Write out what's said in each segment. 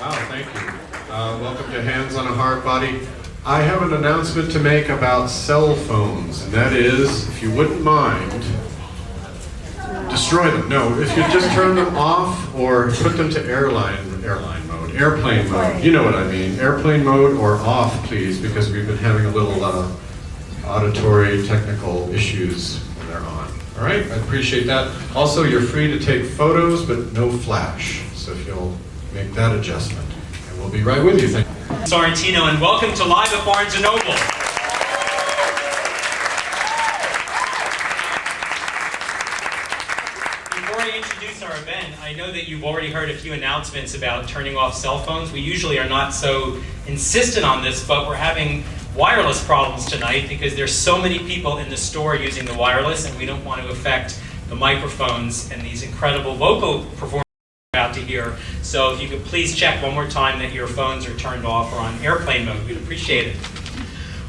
Wow, thank you. Welcome to Hands on a Hardbody. I have an announcement to make about cell phones, and that is, if you wouldn't mind, destroy them. No, if you just turn them off or put them to airplane mode. You know what I mean. Airplane mode or off, please, because we've been having a little auditory technical issues when they're on. All right, I appreciate that. Also, you're free to take photos, but no flash. So if you'll make that adjustment, and we'll be right with you. Thank you. Sorrentino, and welcome to Live at Barnes & Noble. Before I introduce our event, I know that you've already heard a few announcements about turning off cell phones. We usually are not so insistent on this, but we're having wireless problems tonight because there's so many people in the store using the wireless, and we don't want to affect the microphones and these incredible vocal performances about to hear. So if you could please check one more time that your phones are turned off or on airplane mode, we'd appreciate it.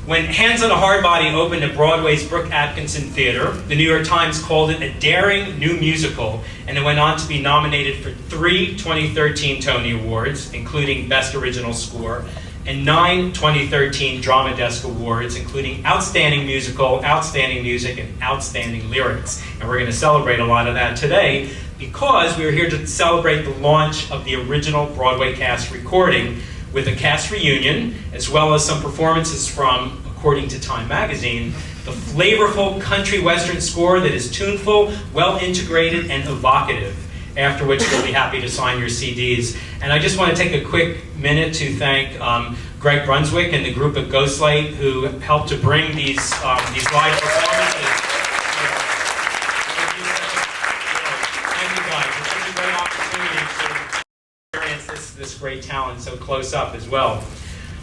When Hands on a Hardbody opened at Broadway's Brooke Atkinson Theater, the New York Times called it a daring new musical, and it went on to be nominated for 3 2013 Tony Awards, including Best Original Score, and 9 2013 Drama Desk Awards, including Outstanding Musical, Outstanding Music, and Outstanding Lyrics. And we're going to celebrate a lot of that today, because we are here to celebrate the launch of the original Broadway cast recording with a cast reunion, as well as some performances from, according to Time Magazine, the flavorful country western score that is tuneful, well-integrated, and evocative, after which we'll be happy to sign your CDs. And I just want to take a quick minute to thank Greg Brunswick and the group at Ghostlight who helped to bring these live performances. This great talent so close up as well.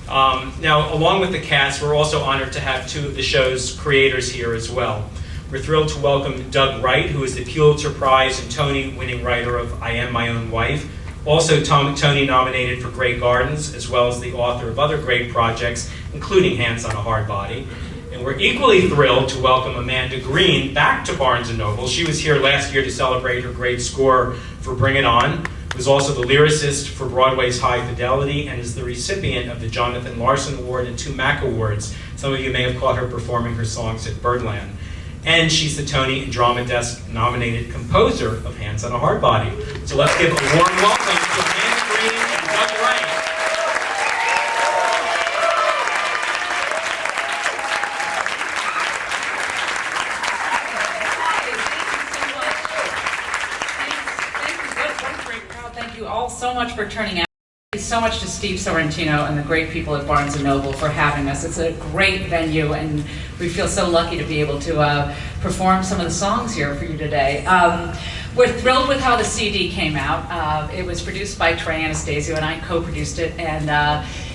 Now, along with the cast, we're also honored to have 2 of the show's creators here as well. We're thrilled to welcome Doug Wright, who is the Pulitzer Prize and Tony-winning writer of I Am My Own Wife, also Tony nominated for Great Gardens, as well as the author of other great projects, including Hands on a Hardbody. And we're equally thrilled to welcome Amanda Green back to Barnes & Noble. She was here last year to celebrate her great score for Bring It On, was also the lyricist for Broadway's High Fidelity, and is the recipient of the Jonathan Larson Award and 2 MAC Awards. Some of you may have caught her performing her songs at Birdland. And she's the Tony and Drama Desk nominated composer of Hands on a Hardbody. So let's give a warm welcome to Amanda Green and Doug Wright. So much for turning out. Thank you so much to Steve Sorrentino and the great people at Barnes & Noble for having us. It's a great venue, and we feel so lucky to be able to perform some of the songs here for you today. We're thrilled with how the CD came out. It was produced by Trey Anastasio, and I co-produced it, and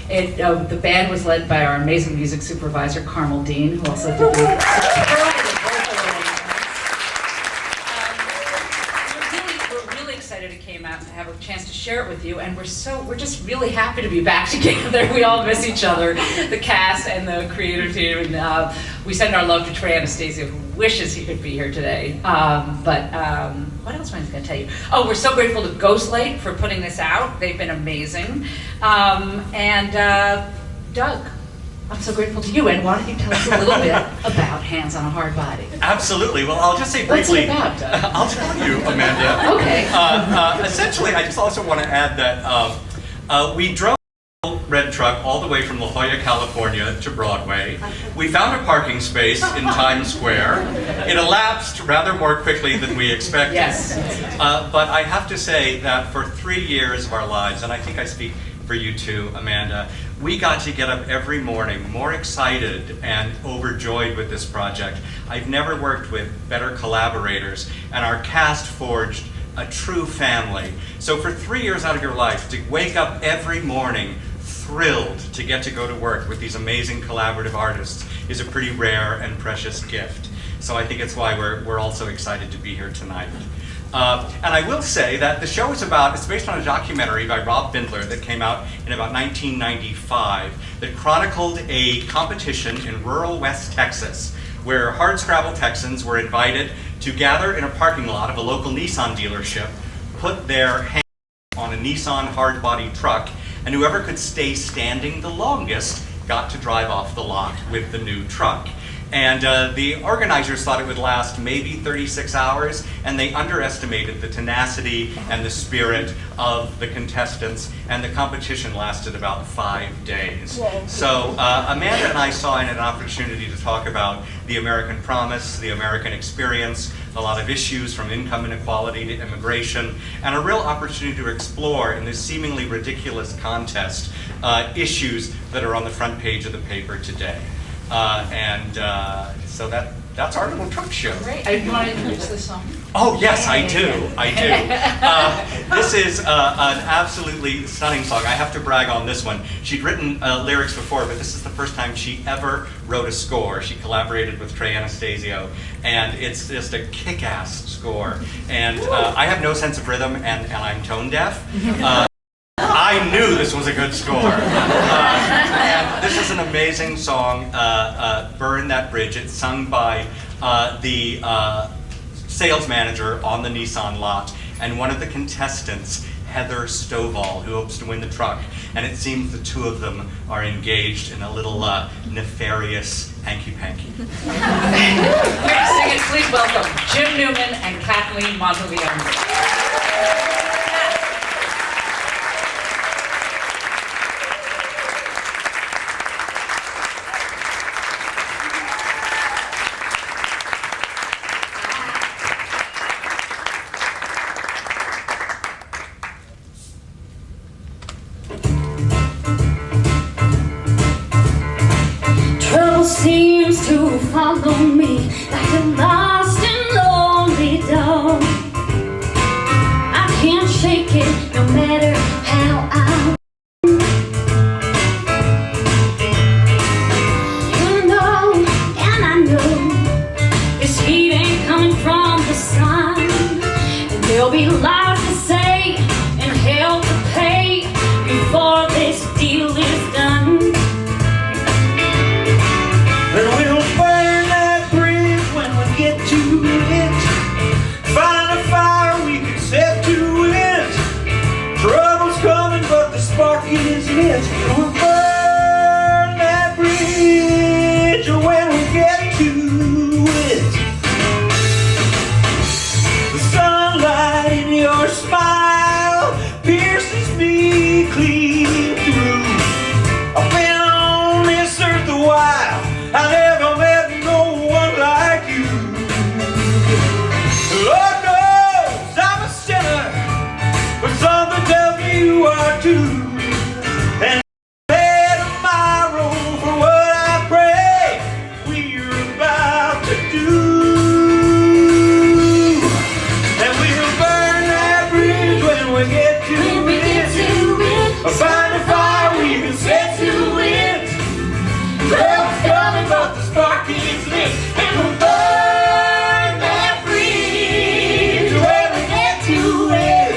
the band was led by our amazing music supervisor, Carmel Dean, who also did the it came out and to have a chance to share it with you, and we're just really happy to be back together. We all miss each other, the cast and the creator team, and we send our love to Trey Anastasio, who wishes he could be here today. But what else am I going to tell you? Oh, we're so grateful to Ghostlight for putting this out. They've been amazing. And Doug, I'm so grateful to you, and why don't you tell us a little bit about Hands on a Hardbody? Absolutely. Well, I'll just say briefly. What's it about, Doug? I'll tell you, Amanda. Okay. Essentially, I just also want to add that we drove a red truck all the way from La Jolla, California to Broadway. We found a parking space in Times Square. It elapsed rather more quickly than we expected. Yes. But I have to say that for 3 years of our lives, and I think I speak for you too, Amanda, we got to get up every morning more excited and overjoyed with this project. I've never worked with better collaborators, and our cast forged a true family. So for 3 years out of your life, to wake up every morning thrilled to get to go to work with these amazing collaborative artists is a pretty rare and precious gift. So I think it's why we're all so excited to be here tonight. And I will say that the show is it's based on a documentary by Rob Bindler that came out in about 1995 that chronicled a competition in rural West Texas where hardscrabble Texans were invited to gather in a parking lot of a local Nissan dealership, put their hands on a Nissan hardbody truck, and whoever could stay standing the longest got to drive off the lot with the new truck. And the organizers thought it would last maybe 36 hours, and they underestimated the tenacity and the spirit of the contestants, and the competition lasted about 5 days. Whoa. So Amanda and I saw in it an opportunity to talk about the American promise, the American experience, a lot of issues from income inequality to immigration, and a real opportunity to explore in this seemingly ridiculous contest issues that are on the front page of the paper today. So that's our little truck show. Great. You want to introduce the song? Oh yes, I do. This is an absolutely stunning song. I have to brag on this one. She'd written lyrics before, but this is the first time she ever wrote a score. She collaborated with Trey Anastasio, and it's just a kick-ass score. And I have no sense of rhythm, and I'm tone deaf. I knew this was a good score. And this is an amazing song, Burn That Bridge. It's sung by the sales manager on the Nissan lot and one of the contestants, Heather Stovall, who hopes to win the truck. And it seems the two of them are engaged in a little nefarious hanky-panky. Here to sing it, please welcome Jim Newman and Kathleen Monteleone. Seems to follow me like a lost and lonely dog. I can't shake it no matter how I You know, and I know this heat ain't coming from the sun, and there'll be lots to say and hell to pay before this deal is done. And we'll burn that bridge when we get to it. Find a fire we can set to it. Trouble's coming, but the spark is lit. And we'll burn that bridge when we get to it. The sunlight in your smile pierces me clean through. I've been on this earth a while. I never met no one like you. Lord knows I'm a sinner, but something tells me you are too. And pay tomorrow for what I pray we're about to do. And we'll burn that bridge when we get to it. Find a fire we can set to it. Trail's coming, but the spark is lit. And we'll burn that bridge when we get to it.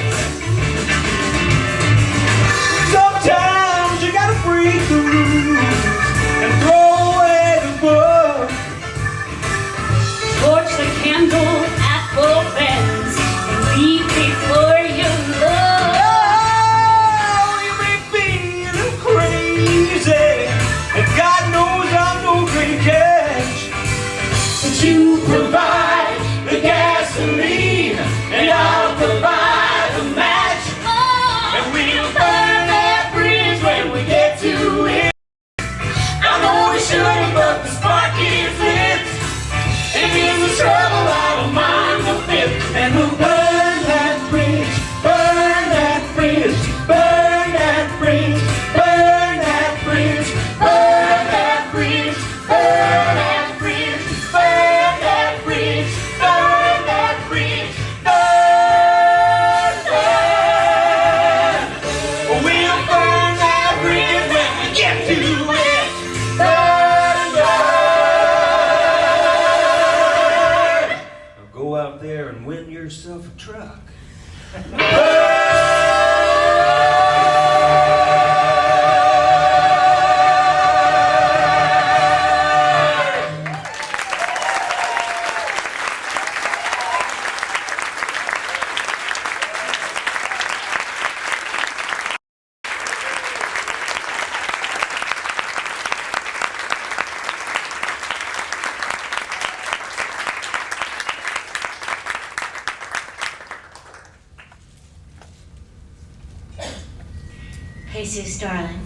Jesus, darling.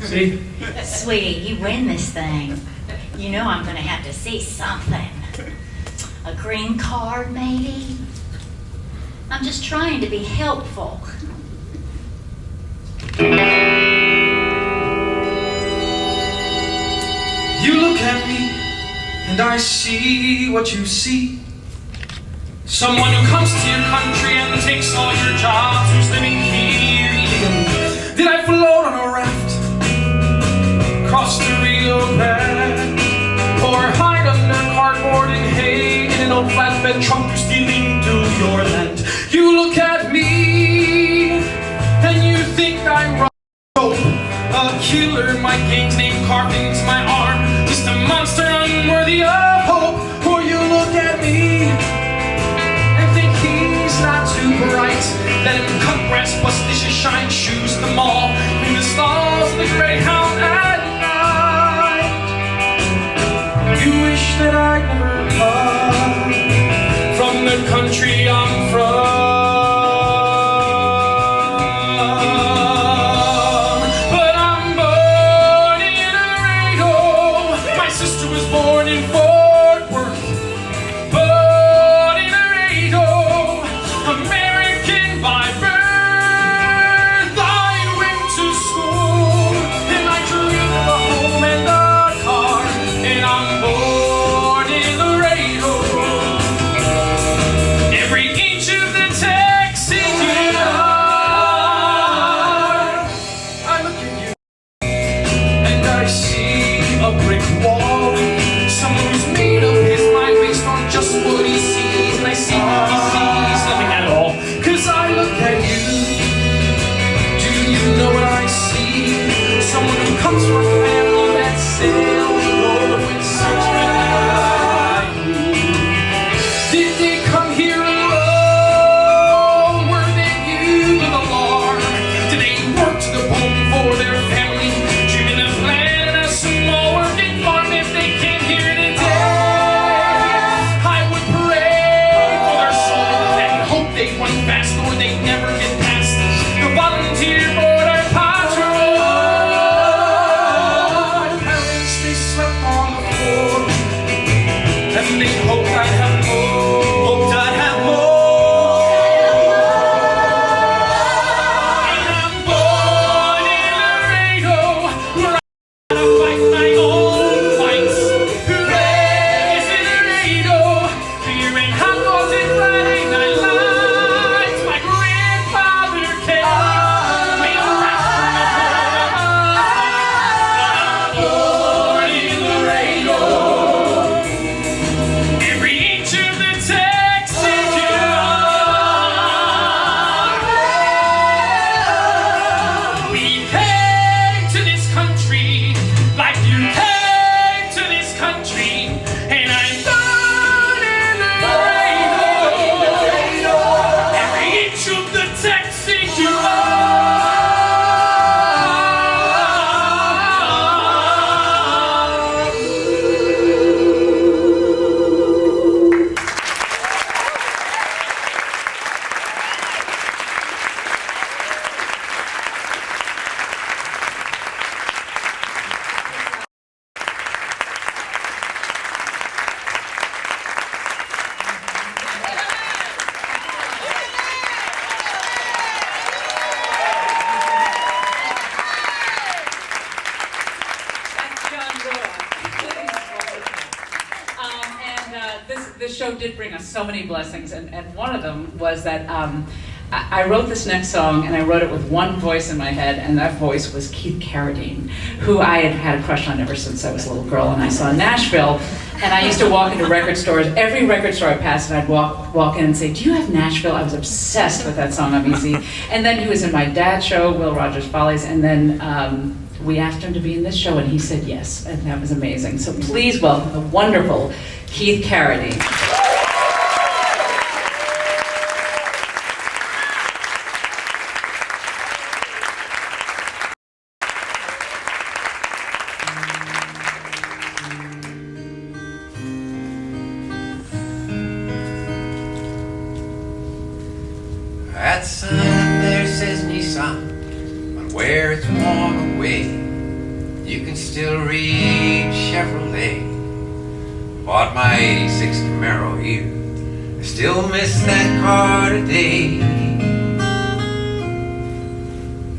See? Sweetie, you win this thing. You know I'm gonna have to see something. A green card, maybe? I'm just trying to be helpful. You look at me, and I see what you see. Someone who comes to your country and takes all your jobs, who's living here illegally. Did I float on a raft across the Rio Grande, or hide under cardboard and hay in an old flatbed trunk to steal into your land? You look at me and you think I'm wrong. A killer, my gang's name carved into my arm, just a monster unworthy of hope. Or you look at me and think he's not too bright. Let him cut grass, bust dishes, shine shoes at the mall, in the stalls of the Greyhound at night. You wish that I'd never come from the country I'm from. This show did bring us so many blessings, and one of them was that I wrote this next song, and I wrote it with one voice in my head, and that voice was Keith Carradine, who I had had a crush on ever since I was a little girl, and I saw in Nashville, and I used to walk into record stores, every record store I passed, and I'd walk in and say, "Do you have Nashville?" I was obsessed with that song on easy. And then he was in my dad's show, Will Rogers Follies, and then we asked him to be in this show, and he said yes, and that was amazing. So please welcome the wonderful Keith Carradine. That sun up there says Nissan, but where it's worn away, you can still read Chevrolet. Bought my 86 Camaro here, I still miss that car today.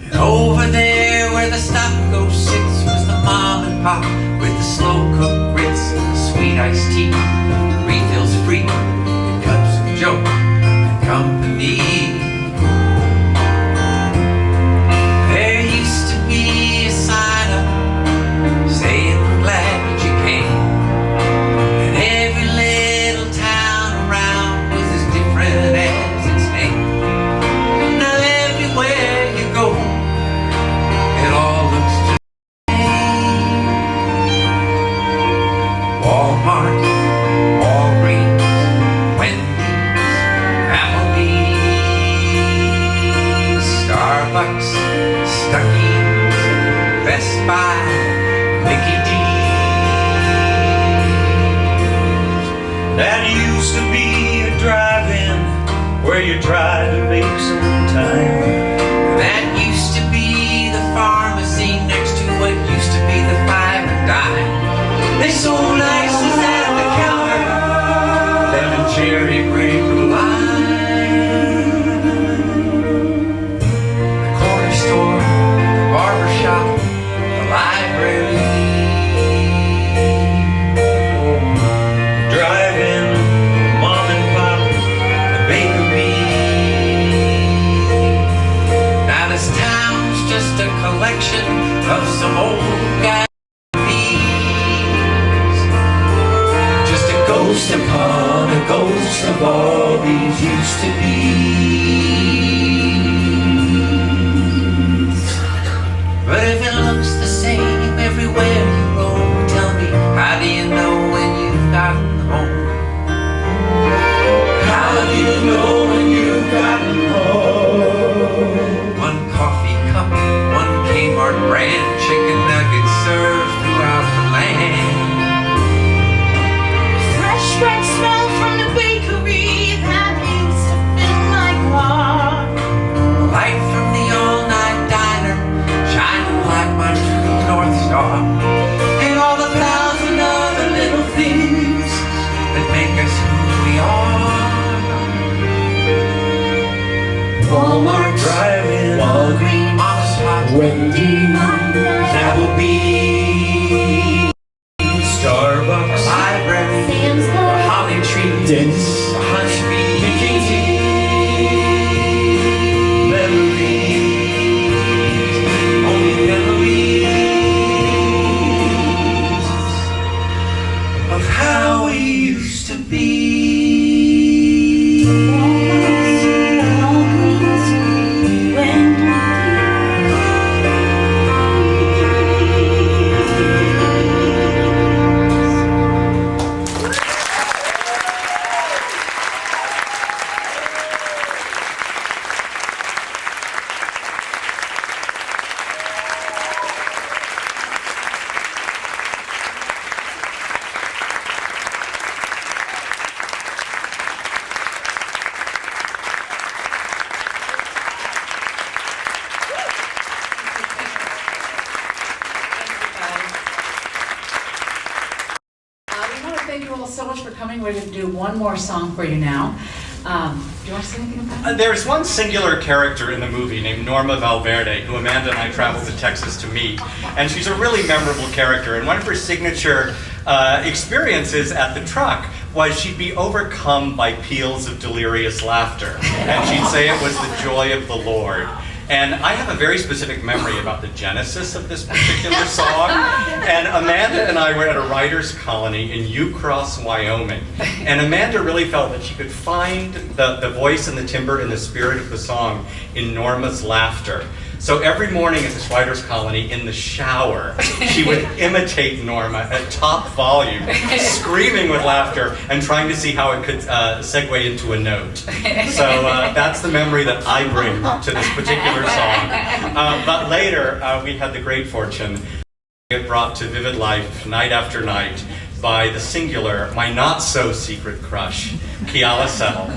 And over there where the stop and go sits was the mom and pop with the slow cooked grits and the sweet iced tea. Refills free, and cups of Joe and company. There used to be a sign up saying we're glad that you came. And every little town around was as different as its name. Now everywhere you go, it all looks just the same. Walmart, Walgreens, Wendy's, Applebee's, Starbucks, Stuckey's, Best Buy, Mickey D's. That used to be a drive-in where you tried to make some time. That used to be the pharmacy next to what used to be the Five and Dime. They sold ices at the counter, lemon cherry grape lime. The corner store, the barber shop, the library. Drive-in, mom and pop, The bakery. Now this town's just a collection of some old guys. Just a ghost upon a ghost of all these used to be. But if it looks the same everywhere you roam, tell me, how do you know when you've gotten home? How do you know when you've gotten home? One coffee cup, one Kmart brand, chicken nuggets served throughout the land. Fresh bread smell from the bakery that used to feel like love. Light from the all-night diner, shining like my true North Star. And all the thousand other little things that make us who we are. Walmart, drive-in, Walgreens, Mama's Hot, Wendy's, Applebee's, Starbucks, library, Sam's Club, Holly Tree, Denny's, Hush Bee, memories, only memories of how we used to be. We want to thank you all so much for coming. We're going to do one more song for you now. Do you want to say anything about it? There's one singular character in the movie named Norma Valverde, who Amanda and I traveled to Texas to meet. And she's a really memorable character. And one of her signature experiences at the truck was she'd be overcome by peals of delirious laughter. And she'd say it was the joy of the Lord. And I have a very specific memory about the genesis of this particular song. And Amanda and I were at a writer's colony in Ucross, Wyoming. And Amanda really felt that she could find the voice and the timbre and the spirit of the song in Norma's laughter. So every morning at this writer's colony, in the shower, she would imitate Norma at top volume, screaming with laughter and trying to see how it could segue into a note. So that's the memory that I bring to this particular song. But later, we had the great fortune to get brought to vivid life night after night by the singular, my not-so-secret crush, Keala Settle.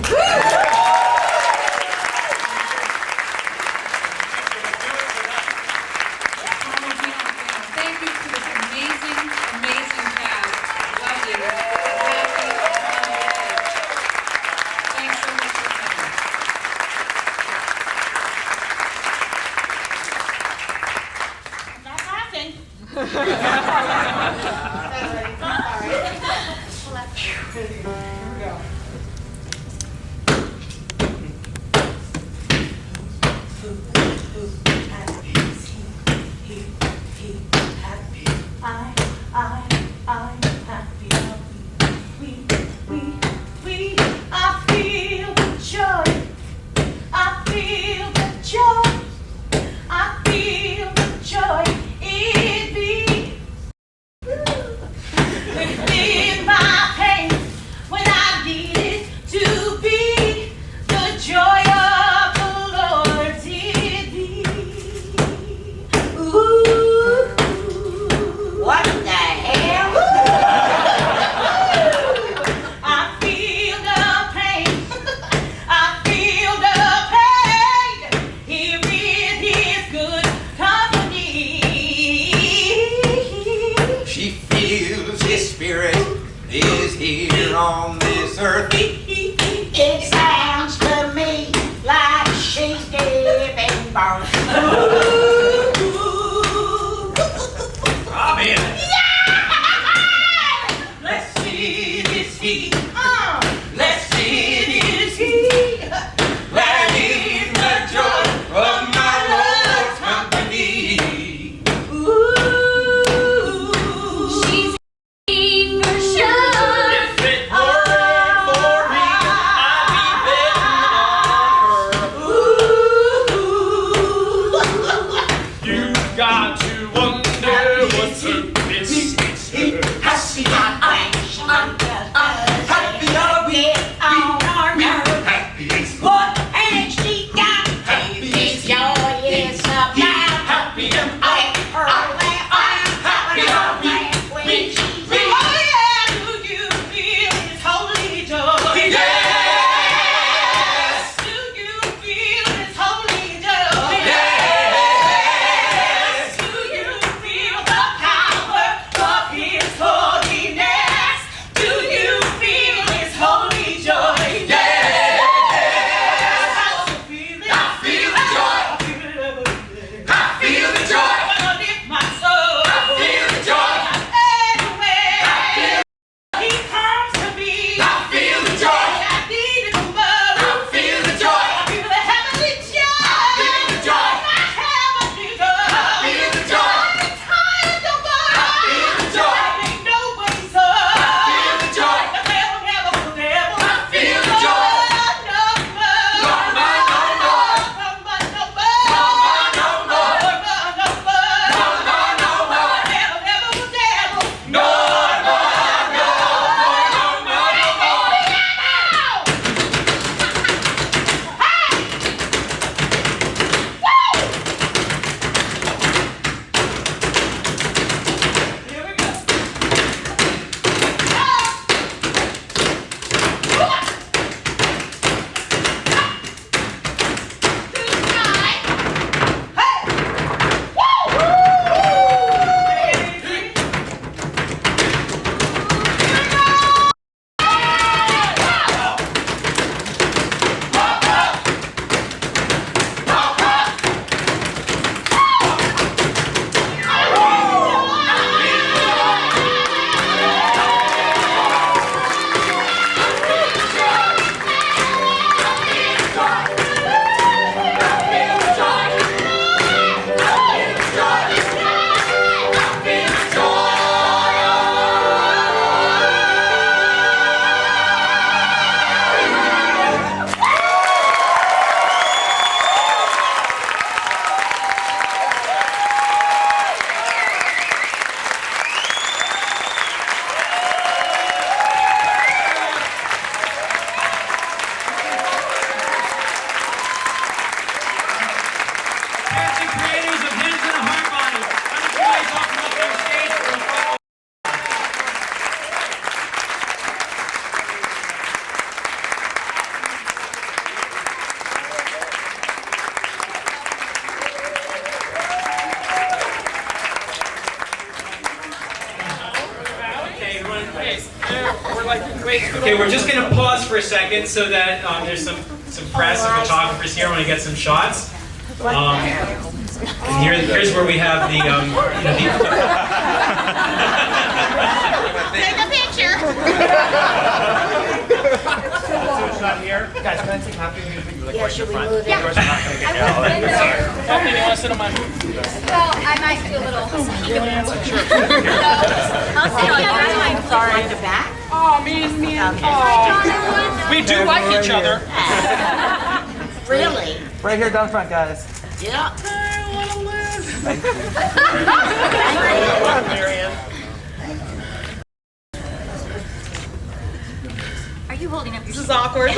Okay, we're just going to pause for a second so that there's some press and photographers here. I want to get some shots. And here's where we have the, Take a picture. Not here. Guys, can I take Happy and put you like right in the front? Yeah. Of course, I'm not gonna get down. Kathleen, you want to sit on my? Well, I might do a little. Sure. I'll sit on yours. Sorry, the back? Oh, me and we do like each other. Really? Right here down front, guys. Yeah. Marianne. Are you holding up your? This is awkward.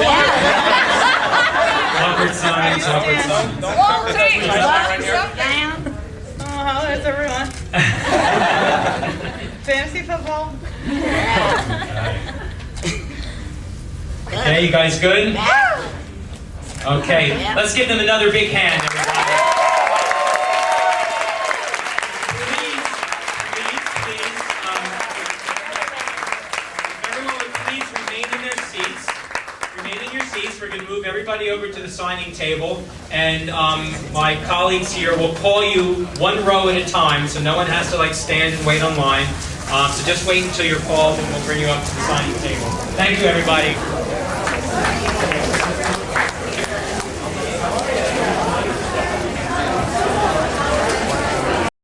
awkward signs, awkward signs. Long take. Down. Oh, there's everyone. Fantasy football. Okay, you guys good? Okay, let's give them another big hand, everybody. Please, everyone would please remain in their seats. Remain in your seats. We're going to move everybody over to the signing table, and my colleagues here will call you one row at a time, so no one has to like stand and wait online. So just wait until you're called, and we'll bring you up to the signing table. Thank you, everybody.